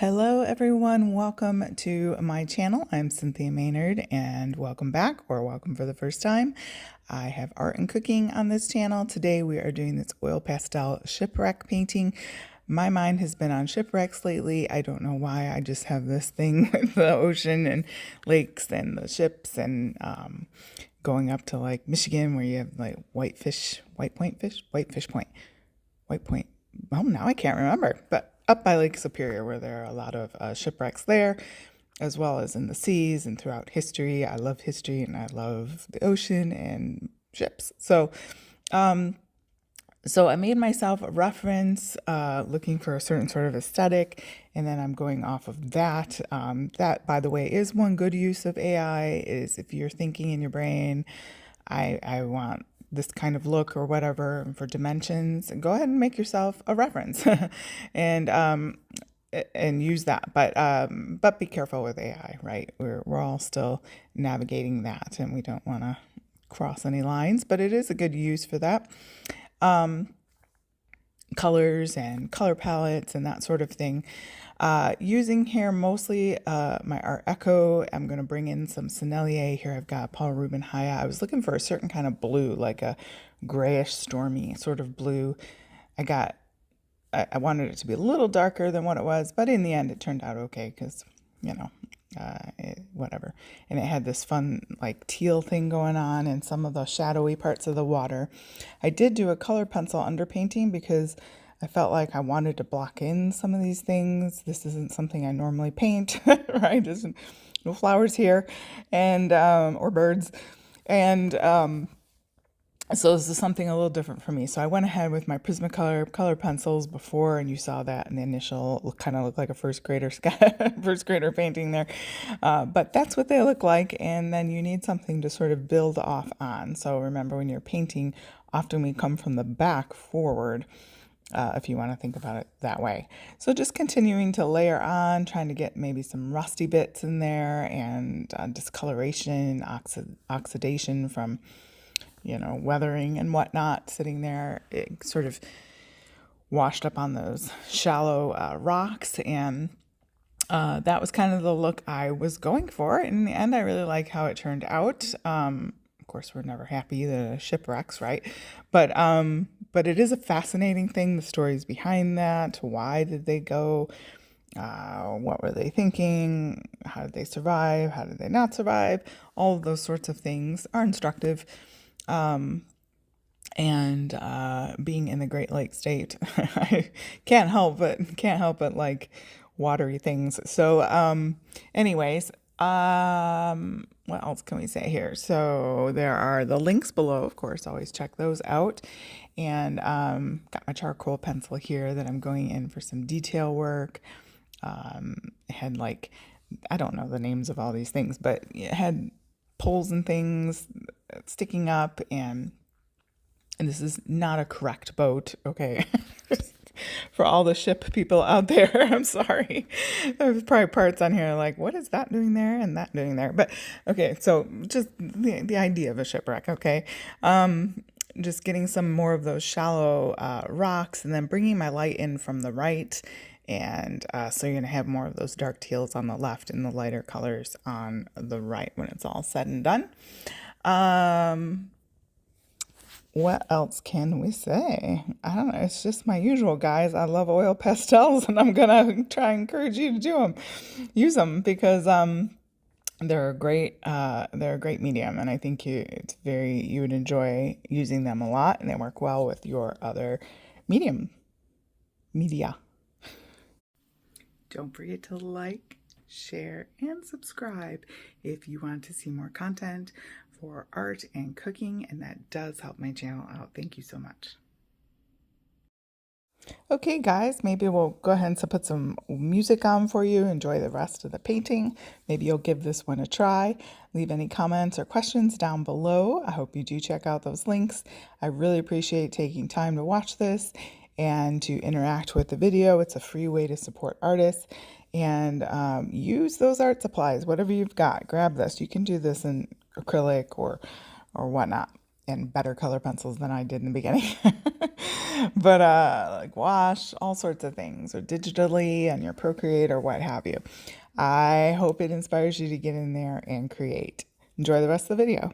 Hello everyone, welcome to my channel. I'm Cynthia Maynard and welcome back or welcome for the first time. I have art and cooking on this channel. Today we are doing this oil pastel shipwreck painting. My mind has been on shipwrecks lately. I don't know why. I just have this thing with the ocean and lakes and the ships and going up to like Michigan where you have like white point. Well, now I can't remember, but up by Lake Superior where there are a lot of shipwrecks there, as well as in the seas and throughout history. I love history and I love the ocean and ships. So I made myself a reference looking for a certain sort of aesthetic, and then I'm going off of that. That, by the way, is one good use of AI, is if you're thinking in your brain, I want this kind of look or whatever for dimensions, and go ahead and make yourself a reference and use that. But be careful with AI, right? We're all still navigating that, and we don't want to cross any lines, but it is a good use for that. Colors and color palettes and that sort of thing. Using here mostly my Art Echo. I'm going to bring in some Sennelier. Here I've got Paul Rubin Haya. I was looking for a certain kind of blue, like a grayish stormy sort of blue. I wanted it to be a little darker than what it was, but in the end it turned out okay because, you know, whatever. And it had this fun like teal thing going on and some of the shadowy parts of the water. I did do a color pencil underpainting because I felt like I wanted to block in some of these things. This isn't something I normally paint, right? There's no flowers here and or birds. And so this is something a little different for me. So I went ahead with my Prismacolor color pencils before, and you saw that in the initial, kind of looked like a first grader painting there. But that's what they look like. And then you need something to sort of build off on. So remember, when you're painting, often we come from the back forward, if you want to think about it that way. So just continuing to layer on, trying to get maybe some rusty bits in there and discoloration, oxidation from, you know, weathering and whatnot sitting there. It sort of washed up on those shallow rocks, and that was kind of the look I was going for. In the end, I really like how it turned out. Of course, we're never happy, the shipwrecks, right? But it is a fascinating thing, the stories behind that. Why did they go? What were they thinking? How did they survive? How did they not survive? All of those sorts of things are instructive. And being in the Great Lakes state, I can't help but like watery things. So anyways, what else can we say here? So there are the links below, of course, always check those out. And got my charcoal pencil here that I'm going in for some detail work. It had like, I don't know the names of all these things, but it had poles and things sticking up, and this is not a correct boat, okay? For all the ship people out there, I'm sorry. There's probably parts on here like, what is that doing there and that doing there? But okay, so just the idea of a shipwreck, okay? Just getting some more of those shallow rocks, and then bringing my light in from the right. And so you're going to have more of those dark teals on the left and the lighter colors on the right when it's all said and done. What else can we say? I don't know. It's just my usual, guys. I love oil pastels, and I'm going to try and encourage you to do them. Use them because they're a great medium, and I think you would enjoy using them a lot, and they work well with your other media. Don't forget to like, share, and subscribe if you want to see more content for art and cooking, and that does help my channel out. Thank you so much. Okay, guys, maybe we'll go ahead and put some music on for you. Enjoy the rest of the painting. Maybe you'll give this one a try. Leave any comments or questions down below. I hope you do check out those links. I really appreciate taking time to watch this and to interact with the video. It's a free way to support artists, and use those art supplies, whatever you've got. Grab this. You can do this in acrylic or whatnot, and better color pencils than I did in the beginning. But like wash, all sorts of things, or digitally on your Procreate or what have you. I hope it inspires you to get in there and create. Enjoy the rest of the video.